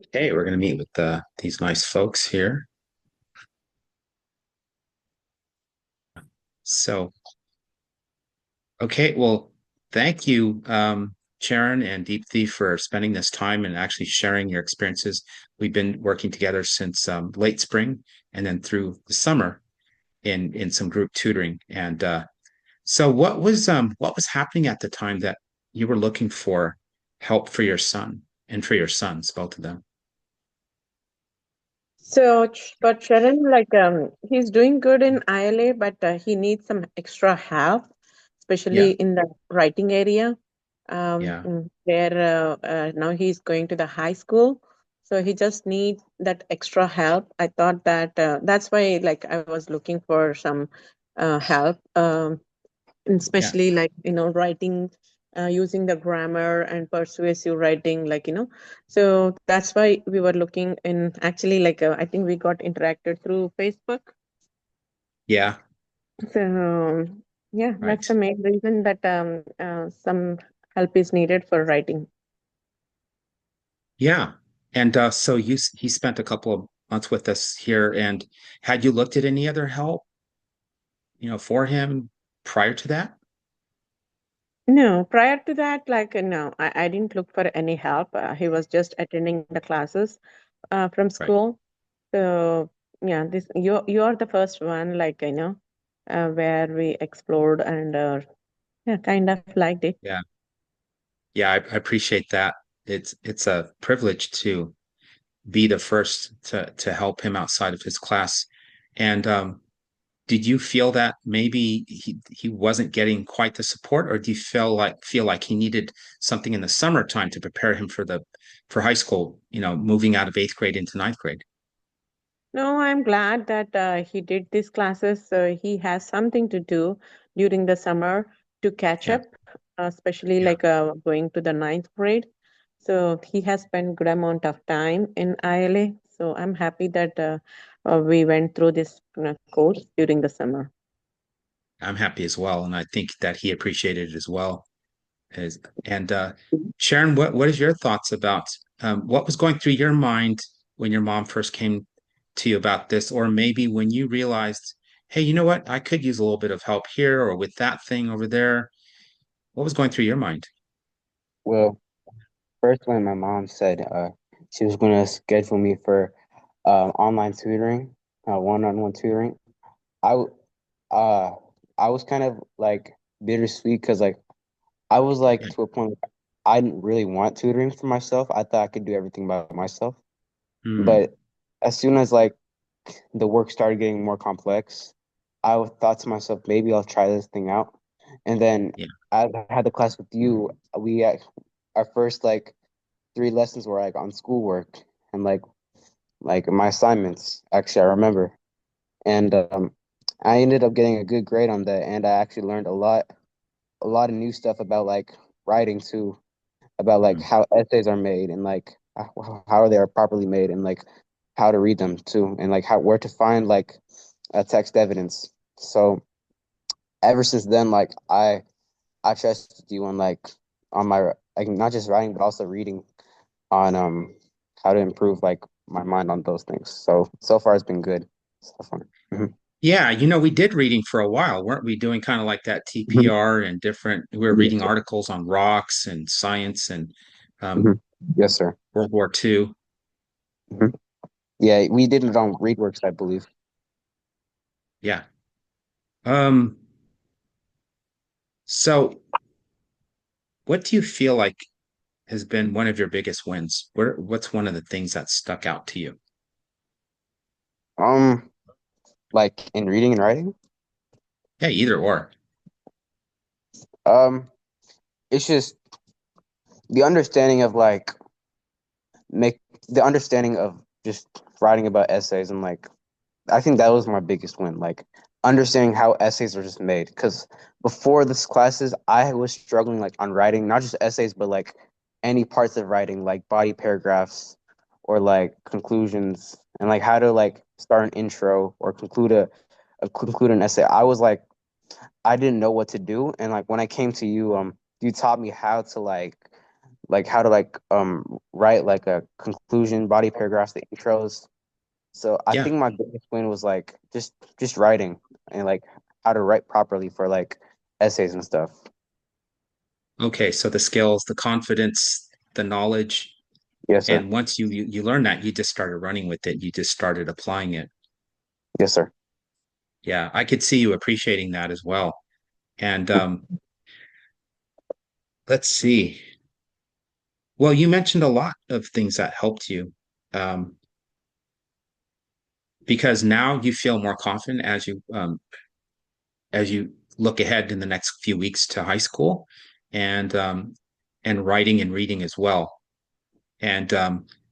Okay, we're going to meet with these nice folks here. So, okay, well, thank you, Charan and Deepthi, for spending this time and actually sharing your experiences. We've been working together since late spring and then through the summer in some group tutoring. And so, what was happening at the time that you were looking for help for your son and for your sons, both of them? For Charan, he's doing good in ILA, but he needs some extra help, especially Yeah, in the writing area. yeah, Where now he's going to the high school, so he just needs that extra help. I thought that that's why, I was looking for some help. yeah. Especially writing, using the grammar and persuasive writing, so that's why we were looking in. Actually, I think we got interacted through Facebook. Yeah, So yeah, that's right. the main reason that some help is needed for writing. Yeah. And so he spent a couple of months with us here. And had you looked at any other help, for him prior to that? No, prior to that, no, I didn't look for any help. He was just attending the classes from Right. school. So yeah, this you're the first one, where we explored and yeah, kind of liked it. Yeah. Yeah, I appreciate that. It's a privilege to be the first to help him outside of his class. And did you feel that maybe he wasn't getting quite the support, or do you feel like he needed something in the summertime to prepare him for high school, moving out of eighth grade into ninth grade? No, I'm glad that he did these classes. So he has something to do during the summer to catch Yeah, up, especially yeah. going to the ninth grade. So he has spent good amount of time in ILA. So I'm happy that we went through this course during the summer. I'm happy as well, and I think that he appreciated it as well. As and Sharon, what is your thoughts about what was going through your mind when your mom first came to you about this, or maybe when you realized, hey, you know what, I could use a little bit of help here or with that thing over there. What was going through your mind? Well, first when my mom said she was going to schedule me for online tutoring, one-on-one tutoring, I w- uh I was kind of like bittersweet because like I was like Yeah, to a point like, I didn't really want tutoring for myself. I thought I could do everything by myself. mm, But as soon as like the work started getting more complex, thought to myself, maybe I'll try this thing out. And then yeah, as I had the class with you, our first like three lessons were like on schoolwork and like my assignments. Actually, I remember, and I ended up getting a good grade on that, and I actually learned a lot of new stuff about like writing too, about like mm, how essays are made and like how they are properly made and like how to read them too, and like how where to find like text evidence. So ever since then, like I trusted you on on my like not just writing but also reading on how to improve like my mind on those things. So far it's been good. So far. yeah. We did reading for a while, weren't we? Doing kind of like that Mhm. TPR and different. We were Yes, reading sir. articles on rocks and science and um, Mhm. Yes, sir. World War II. Mhm. Yeah, we did it on ReadWorks, I believe. Yeah. Um, so what do you feel like has been one of your biggest wins? What's one of the things that stuck out to you? Um, like in reading and writing. Yeah, either or. Um, it's just the understanding of like make the understanding of just writing about essays and like I think that was my biggest win, like understanding how essays are just made. Because before this classes, I was struggling like on writing, not just essays, but like any parts of writing, like body paragraphs or like conclusions, and like how to like start an intro or conclude an essay. I was like, I didn't know what to do, and like when I came to you, you taught me how to like how to like write like a conclusion, body paragraphs, the intros. So I Yeah. think my biggest win was like just writing and like how to write properly for like essays and stuff. Okay. So the skills, the confidence, the knowledge, Yes, sir. and once you learn that, you just started running with it. You just started applying it. Yes, sir. Yeah, I could see you appreciating that as well. And let's see. Well, you mentioned a lot of things that helped you. Um, because now you feel more confident as you look ahead in the next few weeks to high school and and writing and reading as well. And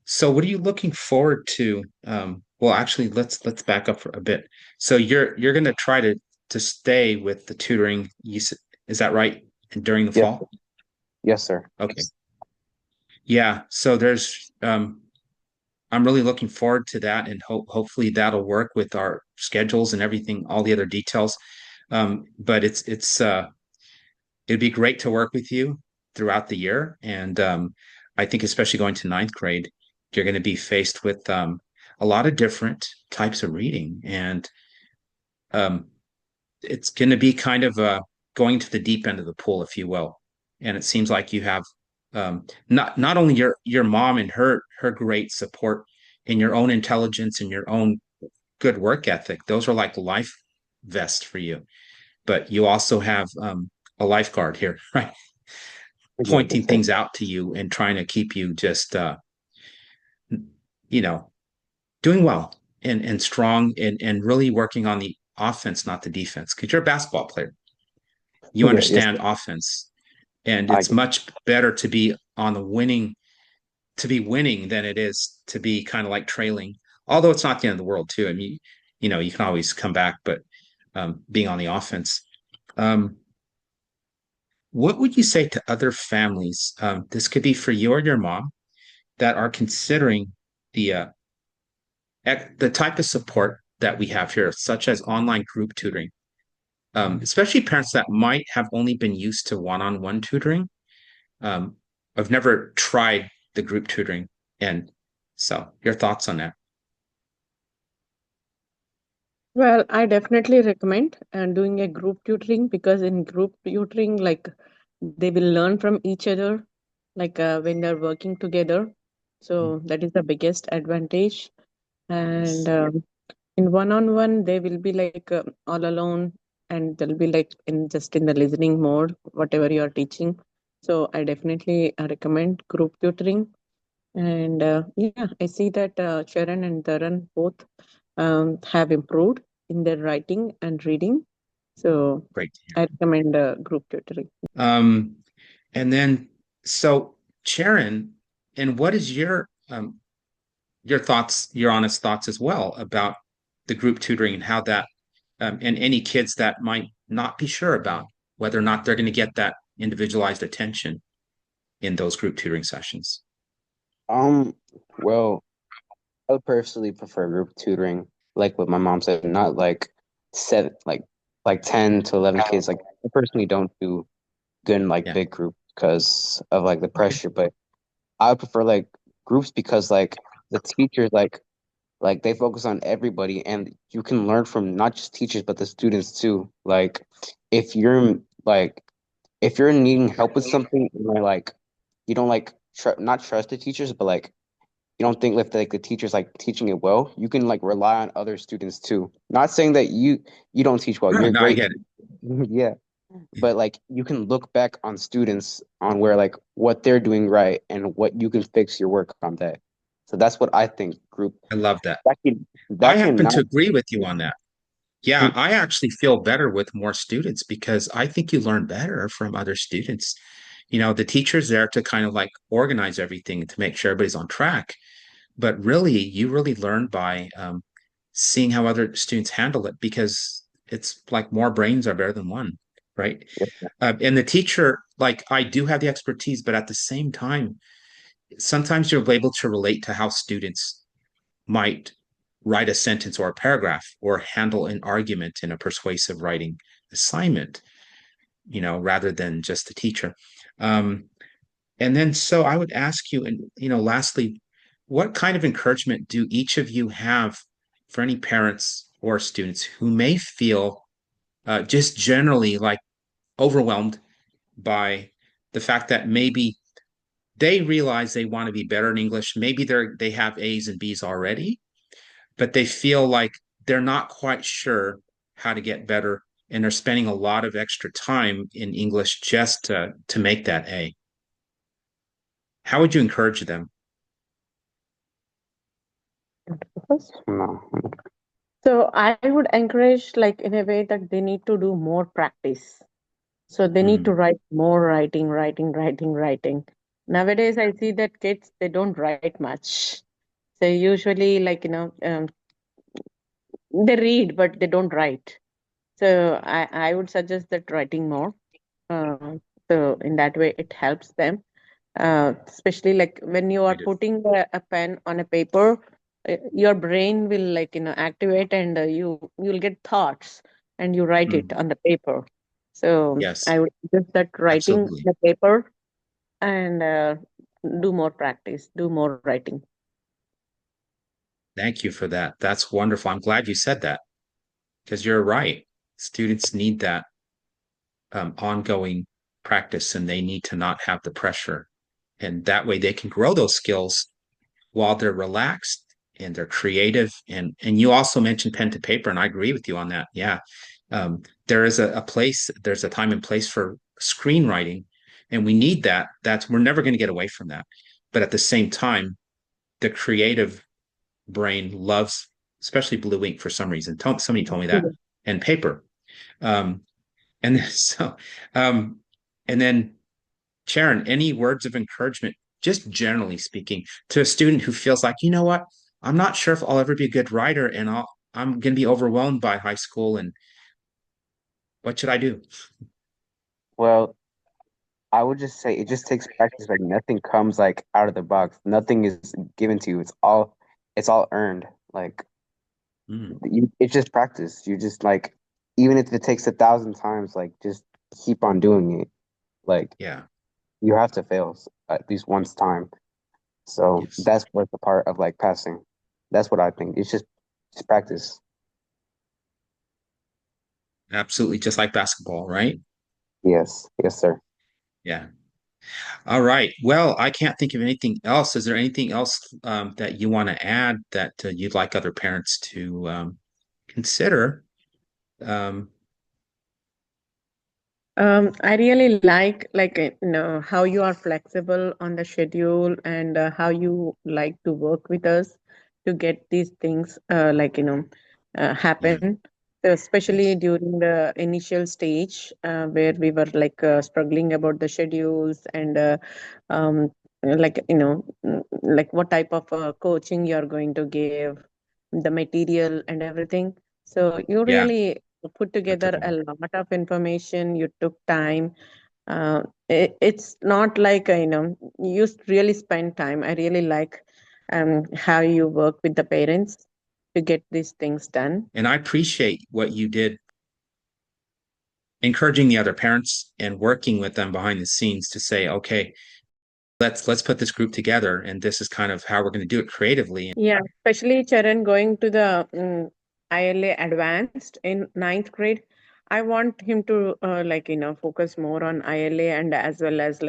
so what are you looking forward to? Well, actually, let's back up for a bit. So you're going to try to stay with the tutoring. Is that right? During the Yes, fall? yes, sir. Okay. Yeah. So there's I'm really looking forward to that, and hopefully that'll work with our schedules and everything, all the other details. But it'd be great to work with you throughout the year, and I think especially going to ninth grade, you're going to be faced with a lot of different types of reading, and um, it's going to be kind of going to the deep end of the pool, if you will. And it seems like you have not only your mom and her great support in your own intelligence and your own good work ethic. Those are like life vests for you. But you also have a lifeguard here, right? Yeah, Pointing yes, sir. things out to you and trying to keep you just you know doing well and strong and really working on the offense, not the defense. Because you're a basketball player, you Yeah, yes, understand sir. offense, and I it's get much better to be on the winning to be winning than it is to be kind of like trailing. Although it's not the end of the world, too. I mean, you can always come back, but being on the offense. Um, what would you say to other families? This could be for you or your mom that are considering the the type of support that we have here, such as online group tutoring, especially parents that might have only been used to one-on-one tutoring. Um, I've never tried the group tutoring, and so your thoughts on that? Well, I definitely recommend doing a group tutoring, because in group tutoring, like they will learn from each other, like when they're working together. So that is the biggest advantage. And in one-on-one, they will be like all alone, and they'll be like in just in the listening mode, whatever you are teaching. So I definitely recommend group tutoring. And yeah, I see that Charan and Dharan both have improved in their writing and reading. So Great. I recommend group tutoring. Um, and then, so Charan, and what is your thoughts, your honest thoughts as well about the group tutoring and how that, and any kids that might not be sure about whether or not they're going to get that individualized attention in those group tutoring sessions. um well, I would personally prefer group tutoring, like what my mom said, not like seven, like 10 to 11 kids. Like I personally don't do good in like Yeah. big groups because of like the pressure, but I would prefer like groups because like the teachers like they focus on everybody and you can learn from not just teachers but the students too. Like if you're like if you're needing help with something and you're like you don't like not trust the teachers but like you don't think if like the teacher's like teaching it well, you can like rely on other students too. Not saying that you don't teach well, No, you're no, I great. get it. Yeah, but like you can look back on students on where like what they're doing right and what you can fix your work on that. So that's what I think group I love that. I that can happen not to agree with you on that. Yeah, I actually feel better with more students because I think you learn better from other students. The teacher's there to kind of like organize everything to make sure everybody's on track. But really, you really learn by seeing how other students handle it because it's like more brains are better than one, right? And the teacher, like I do have the expertise, but at the same time, sometimes you're able to relate to how students might write a sentence or a paragraph or handle an argument in a persuasive writing assignment, rather than just the teacher. Um, And then, so I would ask you, and lastly, what kind of encouragement do each of you have for any parents or students who may feel just generally like overwhelmed by the fact that maybe they realize they want to be better in English. Maybe they have A's and B's already, but they feel like they're not quite sure how to get better, and they're spending a lot of extra time in English just to make that A. How would you encourage them? No. So I would encourage, like, in a way that they need to do more practice. So they need to Mm, write more writing, writing, writing, writing. Nowadays, I see that kids, they don't write much. So usually, like, they read, but they don't write. So I would suggest that writing more. Uh, so in that way, it helps them. Especially like when you are creative. putting a pen on a paper, your brain will, like, activate, and you'll get thoughts, and you write it Mm, on the paper. So yes, I would suggest that writing on absolutely. the paper, and do more practice, do more writing. Thank you for that. That's wonderful. I'm glad you said that because you're right. Students need that ongoing practice, and they need to not have the pressure. And that way they can grow those skills while they're relaxed and they're creative. And you also mentioned pen to paper, and I agree with you on that. Yeah. There is a place, there's a time and place for screenwriting, and we need that. We're never going to get away from that. But at the same time, the creative brain loves, especially blue ink for some reason. Somebody told me that, Mhm. and paper. Um, and so, um, and then Charan, any words of encouragement, just generally speaking, to a student who feels like, you know what, I'm not sure if I'll ever be a good writer, and I'm going to be overwhelmed by high school, and what should I do? Well, I would just say it just takes practice. Like nothing comes like out of the box. Nothing is given to you. It's all earned. Like Mm, it's just practice. You just like even if it takes 1,000 times, like just keep on doing it. Like yeah, you have to fail at least once time. So yes, that's what's the part of like passing. That's what I think. It's just practice. absolutely, just like basketball, right? Yes, yes, sir. Yeah. All right. Well, I can't think of anything else. Is there anything else that you want to add that you'd like other parents to consider? Um, I really like how you are flexible on the schedule, and how you like to work with us to get these things yeah. happen. So especially Yes. during the initial stage, where we were like struggling about the schedules, and like what type of coaching you are going to give, the material and everything. So you Yeah. really put That took together a a lot. lot of information. You took time. It's not like you really spend time. I really like how you work with the parents to get these things done. And I appreciate what you did, encouraging the other parents and working with them behind the scenes to say, okay, let's put this group together, and this is kind of how we're going to do it creatively. Yeah, especially Charan going to the ILA Advanced in ninth grade. I want him to focus more on ILA, and as well as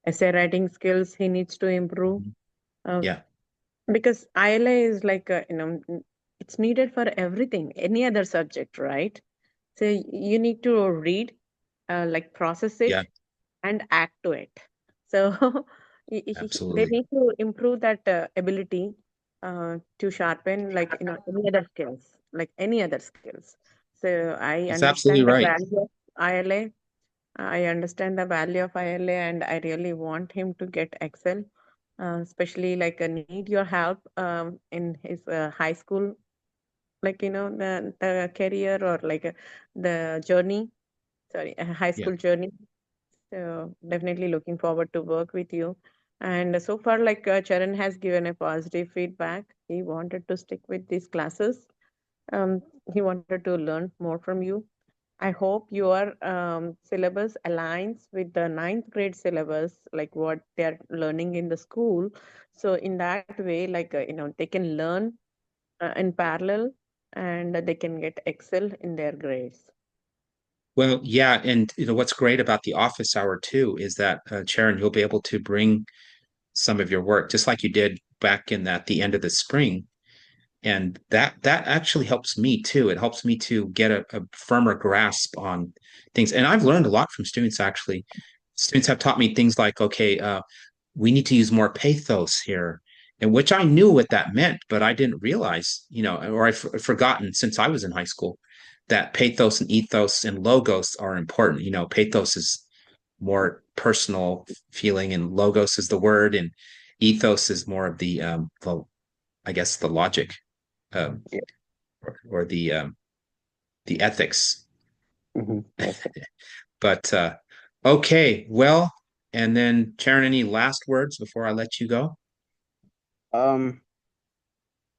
essay writing skills he needs to improve. Uh, Yeah, because ILA is like it's needed for everything, any other subject, right? So you need to read, like process yeah, it, and act to it. So they absolutely. need to improve that ability to sharpen, like any other skills, like any other skills. So I That's absolutely understand the right. value of ILA. I understand the value of ILA, and I really want him to get Excel, especially like need your help in his high school, like the career, or like the journey. Sorry, high Yeah. school journey. So definitely looking forward to work with you. And so far, like Charan has given a positive feedback. He wanted to stick with these classes. He wanted to learn more from you. I hope your syllabus aligns with the ninth grade syllabus, like what they're learning in the school. So in that way, like they can learn in parallel, and they can get excel in their grades. Well, yeah, and what's great about the office hour too is that Sharon, you'll be able to bring some of your work just like you did back in that the end of the spring, and that actually helps me too. It helps me to get a firmer grasp on things, and I've learned a lot from students actually. Students have taught me things like, okay, we need to use more pathos here, and which I knew what that meant, but I didn't realize, or I've forgotten since I was in high school that pathos and ethos and logos are important. Pathos is more personal feeling, and logos is the word, and ethos is more of the I guess the logic, um, Yeah. or the ethics. Yes. But okay, well, and then Charon, any last words before I let you go? Um,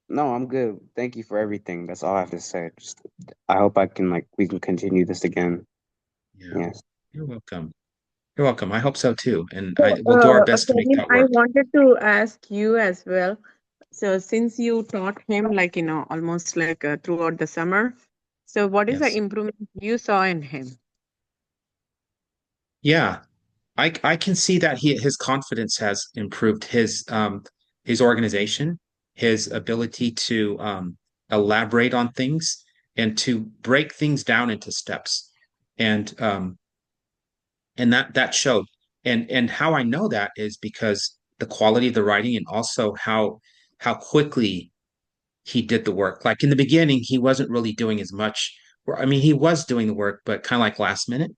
no, I'm good. Thank you for everything. That's all I have to say. Just, I hope I can we can continue this again. Yeah, Yes. you're welcome. You're welcome. I hope so too. And So, I will do our best to make Kevin, that I work. wanted to ask you as well. So, since you taught him, like, almost like throughout the summer, so what is the Yes. improvement you saw in him? Yeah. I can see that his confidence has improved, his organization, his ability to elaborate on things and to break things down into steps. And that showed. And how I know that is because the quality of the writing, and also how quickly he did the work. Like in the beginning, he wasn't really doing as much. I mean, he was doing the work, but kind of like last minute.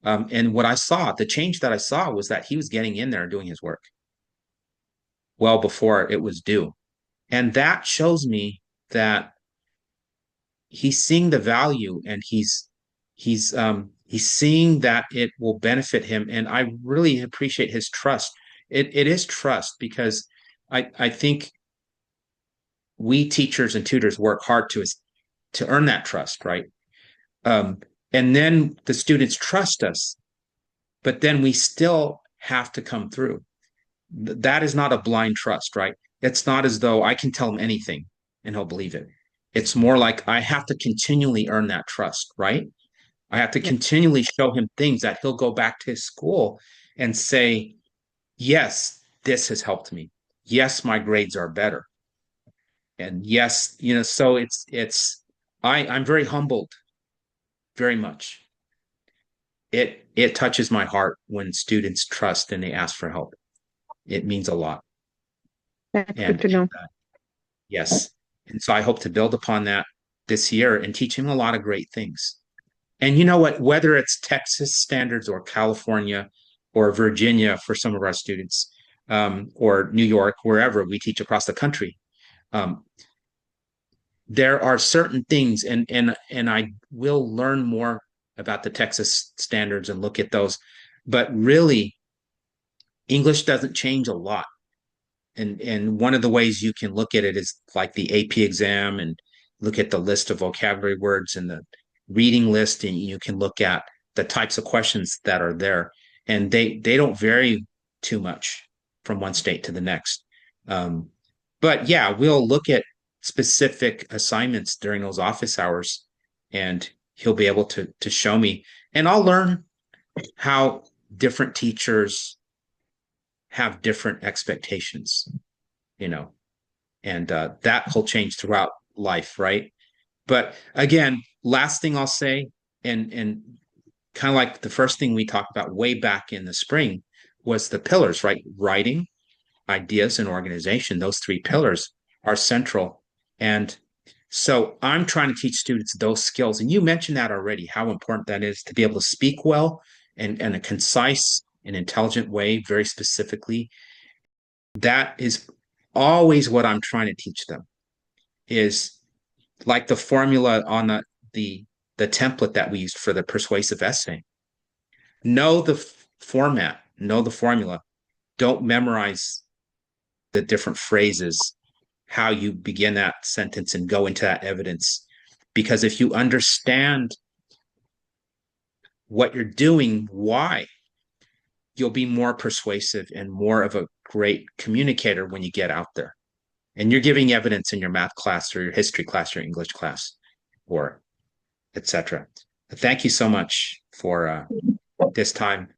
And what I saw, the change that I saw was that he was getting in there and doing his work well before it was due. And that shows me that he's seeing the value, and he's seeing that it will benefit him. And I really appreciate his trust. It is trust, because I think we teachers and tutors work hard to earn that trust, right? Um, and then the students trust us, but then we still have to come through. That is not a blind trust, right? It's not as though I can tell him anything and he'll believe it. It's more like I have to continually earn that trust, right? I have to Yeah. continually show him things that he'll go back to his school and say, yes, this has helped me. Yes, my grades are better. And yes, so I'm very humbled, very much. It touches my heart when students trust and they ask for help. It means a lot. That's good And to know. yes. And so I hope to build upon that this year and teach him a lot of great things. And you know what? Whether it's Texas standards or California or Virginia for some of our students, or New York, wherever we teach across the country, um, there are certain things, and I will learn more about the Texas standards and look at those. But really, English doesn't change a lot. And one of the ways you can look at it is like the AP exam, and look at the list of vocabulary words and the reading list, and you can look at the types of questions that are there, and they don't vary too much from one state to the next. Um, but yeah, we'll look at specific assignments during those office hours, and he'll be able to show me, and I'll learn how different teachers have different expectations, you know, and that will change throughout life, right? But again, last thing I'll say, and kind of like the first thing we talked about way back in the spring, was the pillars, right? Writing, ideas, and organization. Those three pillars are central. And so I'm trying to teach students those skills. And you mentioned that already, how important that is to be able to speak well and a concise and intelligent way, very specifically. That is always what I'm trying to teach them, is like the formula on the the template that we used for the persuasive essay. Know the format, know the formula. Don't memorize the different phrases, how you begin that sentence and go into that evidence. Because if you understand what you're doing, why, you'll be more persuasive and more of a great communicator when you get out there. And you're giving evidence in your math class or your history class or English class or etc. Thank you so much for this time.